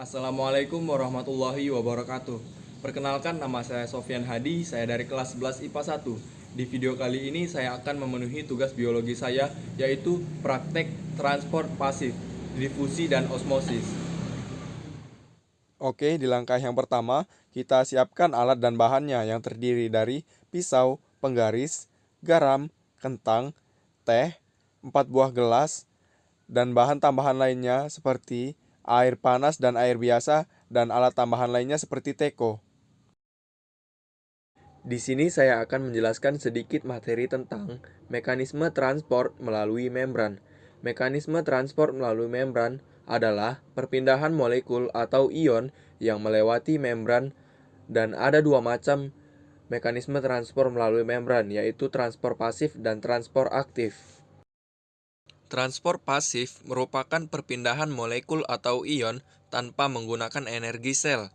Assalamualaikum warahmatullahi wabarakatuh. Perkenalkan, nama saya Sofyan Hadi, saya dari kelas 11 IPA 1. Di video kali ini saya akan memenuhi tugas biologi saya, yaitu praktek transport pasif, difusi dan osmosis. Oke, di langkah yang pertama, kita siapkan alat dan bahannya yang terdiri dari pisau, penggaris, garam, kentang, teh, 4 buah gelas, dan bahan tambahan lainnya seperti air panas dan air biasa, dan alat tambahan lainnya seperti teko. Di sini saya akan menjelaskan sedikit materi tentang mekanisme transport melalui membran. Mekanisme transport melalui membran adalah perpindahan molekul atau ion yang melewati membran, dan ada dua macam mekanisme transport melalui membran, yaitu transport pasif dan transport aktif. Transport pasif merupakan perpindahan molekul atau ion tanpa menggunakan energi sel.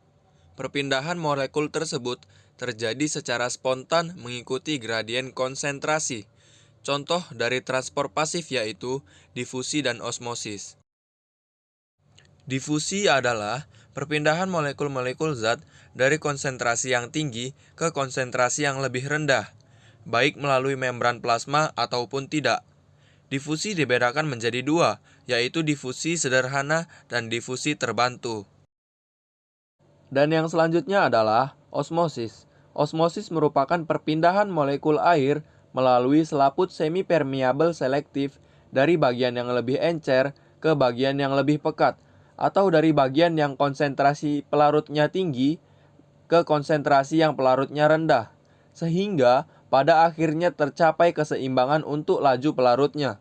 Perpindahan molekul tersebut terjadi secara spontan mengikuti gradien konsentrasi. Contoh dari transport pasif yaitu difusi dan osmosis. Difusi adalah perpindahan molekul-molekul zat dari konsentrasi yang tinggi ke konsentrasi yang lebih rendah, baik melalui membran plasma ataupun tidak. Difusi dibedakan menjadi dua, yaitu difusi sederhana dan difusi terbantu. Dan yang selanjutnya adalah osmosis. Osmosis merupakan perpindahan molekul air melalui selaput semipermeabel selektif dari bagian yang lebih encer ke bagian yang lebih pekat, atau dari bagian yang konsentrasi pelarutnya tinggi ke konsentrasi yang pelarutnya rendah, sehingga pada akhirnya tercapai keseimbangan untuk laju pelarutnya.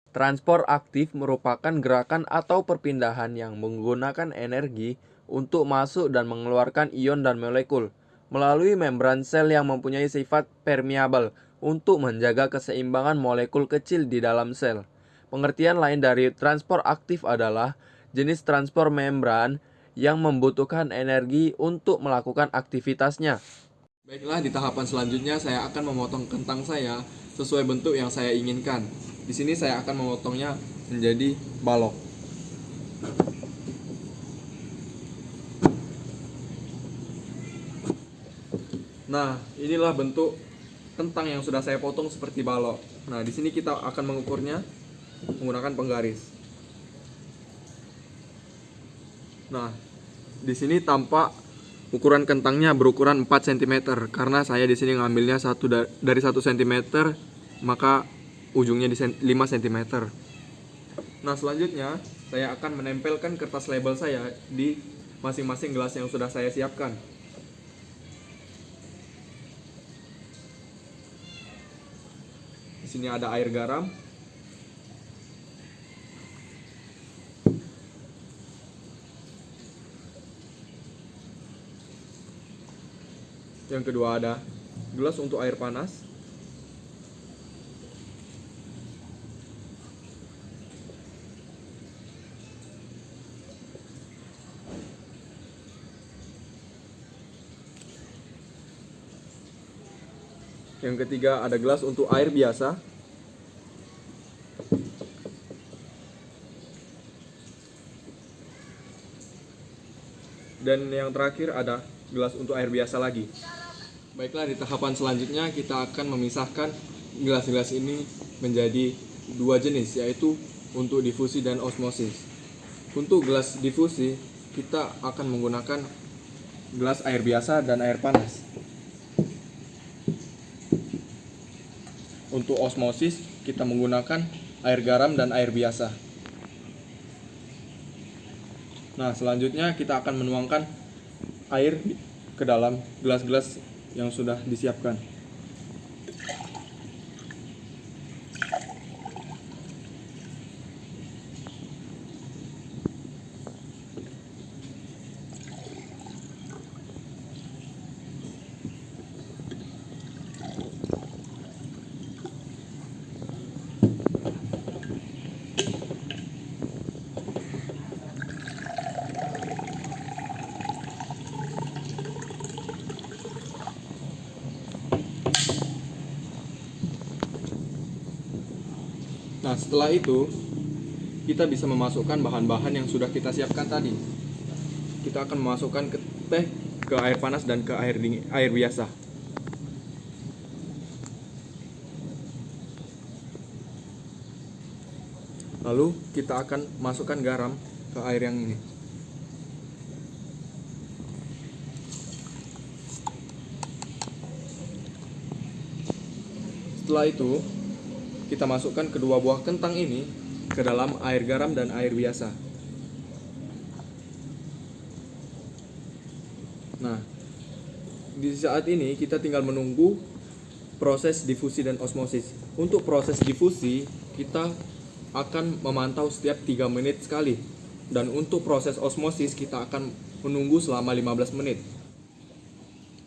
Transport aktif merupakan gerakan atau perpindahan yang menggunakan energi untuk masuk dan mengeluarkan ion dan molekul melalui membran sel yang mempunyai sifat permeabel untuk menjaga keseimbangan molekul kecil di dalam sel. Pengertian lain dari transport aktif adalah jenis transport membran yang membutuhkan energi untuk melakukan aktivitasnya. Baiklah, di tahapan selanjutnya saya akan memotong kentang saya sesuai bentuk yang saya inginkan. Di sini saya akan memotongnya menjadi balok. Nah, inilah bentuk kentang yang sudah saya potong seperti balok. Nah, di sini kita akan mengukurnya menggunakan penggaris. Nah, di sini tampak ukuran kentangnya berukuran 4 cm karena saya di sini ngambilnya dari 1 cm, maka ujungnya di 5 cm. Nah, selanjutnya saya akan menempelkan kertas label saya di masing-masing gelas yang sudah saya siapkan. Di sini ada air garam. Yang kedua ada gelas untuk air panas. Yang ketiga ada gelas untuk air biasa. Dan yang terakhir ada gelas untuk air biasa lagi. Baiklah, di tahapan selanjutnya kita akan memisahkan gelas-gelas ini menjadi dua jenis, yaitu untuk difusi dan osmosis. Untuk gelas difusi, kita akan menggunakan gelas air biasa dan air panas. Untuk osmosis, kita menggunakan air garam dan air biasa. Nah, selanjutnya kita akan menuangkan air ke dalam gelas-gelas yang sudah disiapkan. Nah, setelah itu kita bisa memasukkan bahan-bahan yang sudah kita siapkan tadi. kita akan memasukkan ke teh, ke air panas dan ke air dingin, air biasa. Lalu kita akan masukkan garam ke air yang ini. Setelah itu, kita masukkan kedua buah kentang ini ke dalam air garam dan air biasa. Nah, di saat ini kita tinggal menunggu proses difusi dan osmosis. Untuk proses difusi, kita akan memantau setiap 3 menit sekali. Dan untuk proses osmosis, kita akan menunggu selama 15 menit.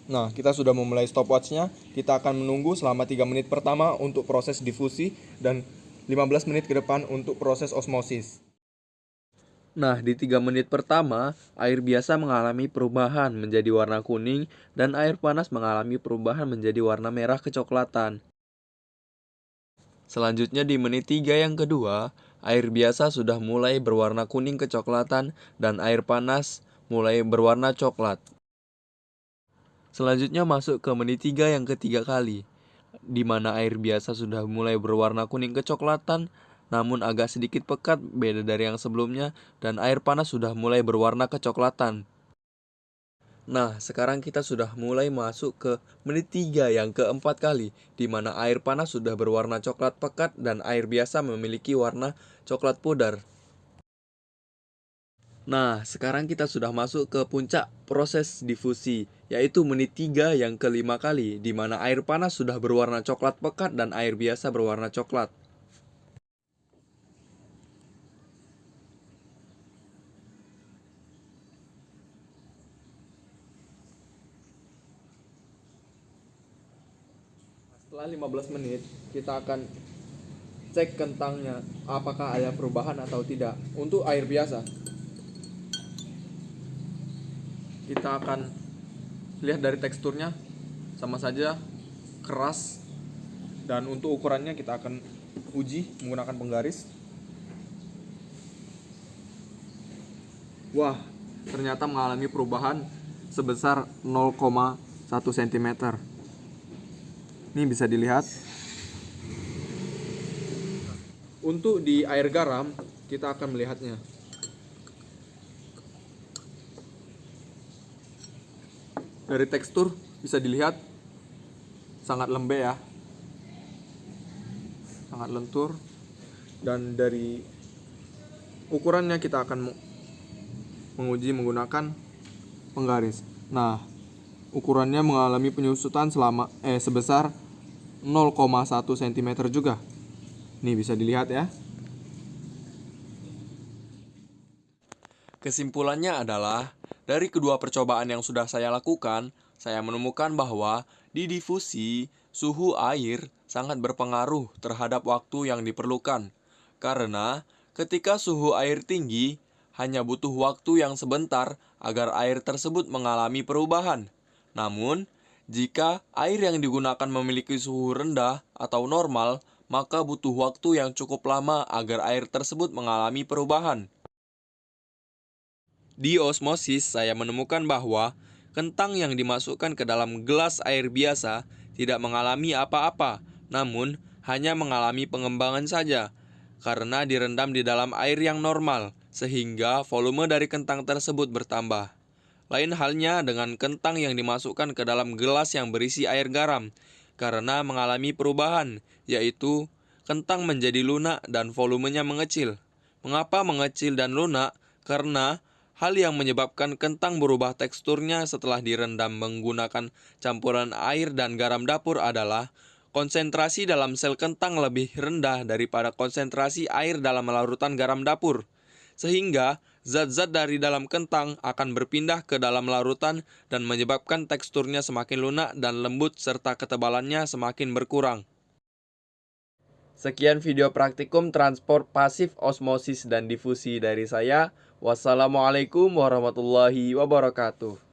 Nah, kita sudah memulai stopwatch-nya. Kita akan menunggu selama 3 menit pertama untuk proses difusi dan 15 menit ke depan untuk proses osmosis. Nah, di 3 menit pertama, air biasa mengalami perubahan menjadi warna kuning dan air panas mengalami perubahan menjadi warna merah kecoklatan. Selanjutnya di menit 3 yang kedua, air biasa sudah mulai berwarna kuning kecoklatan dan air panas mulai berwarna coklat. Selanjutnya masuk ke menit 3 yang ketiga kali, di mana air biasa sudah mulai berwarna kuning kecoklatan, namun agak sedikit pekat beda dari yang sebelumnya, dan air panas sudah mulai berwarna kecoklatan. Nah, sekarang kita sudah mulai masuk ke menit 3 yang keempat kali, di mana air panas sudah berwarna coklat pekat dan air biasa memiliki warna coklat pudar. Nah, sekarang kita sudah masuk ke puncak proses difusi, yaitu menit 3 yang kelima kali, di mana air panas sudah berwarna coklat pekat dan air biasa berwarna coklat. Setelah 15 menit, kita akan cek kentangnya apakah ada perubahan atau tidak. Untuk air biasa, kita akan lihat dari teksturnya sama saja keras, dan untuk ukurannya kita akan uji menggunakan penggaris. Wah, ternyata mengalami perubahan sebesar 0,1 cm. Ini bisa dilihat. Untuk di air garam, kita akan melihatnya. Dari tekstur bisa dilihat sangat lembek ya, sangat lentur. Dan dari ukurannya kita akan menguji menggunakan penggaris. Nah, ukurannya mengalami penyusutan sebesar 0,1 cm juga. Nih bisa dilihat ya. Kesimpulannya adalah, dari kedua percobaan yang sudah saya lakukan, saya menemukan bahwa di difusi, suhu air sangat berpengaruh terhadap waktu yang diperlukan. Karena ketika suhu air tinggi, hanya butuh waktu yang sebentar agar air tersebut mengalami perubahan. Namun, jika air yang digunakan memiliki suhu rendah atau normal, maka butuh waktu yang cukup lama agar air tersebut mengalami perubahan. Di osmosis, saya menemukan bahwa kentang yang dimasukkan ke dalam gelas air biasa tidak mengalami apa-apa, namun hanya mengalami pengembangan saja, karena direndam di dalam air yang normal, sehingga volume dari kentang tersebut bertambah. Lain halnya dengan kentang yang dimasukkan ke dalam gelas yang berisi air garam, karena mengalami perubahan, yaitu kentang menjadi lunak dan volumenya mengecil. Mengapa mengecil dan lunak? Karena hal yang menyebabkan kentang berubah teksturnya setelah direndam menggunakan campuran air dan garam dapur adalah konsentrasi dalam sel kentang lebih rendah daripada konsentrasi air dalam larutan garam dapur. Sehingga zat-zat dari dalam kentang akan berpindah ke dalam larutan dan menyebabkan teksturnya semakin lunak dan lembut serta ketebalannya semakin berkurang. Sekian video praktikum transport pasif osmosis dan difusi dari saya. Wassalamualaikum warahmatullahi wabarakatuh.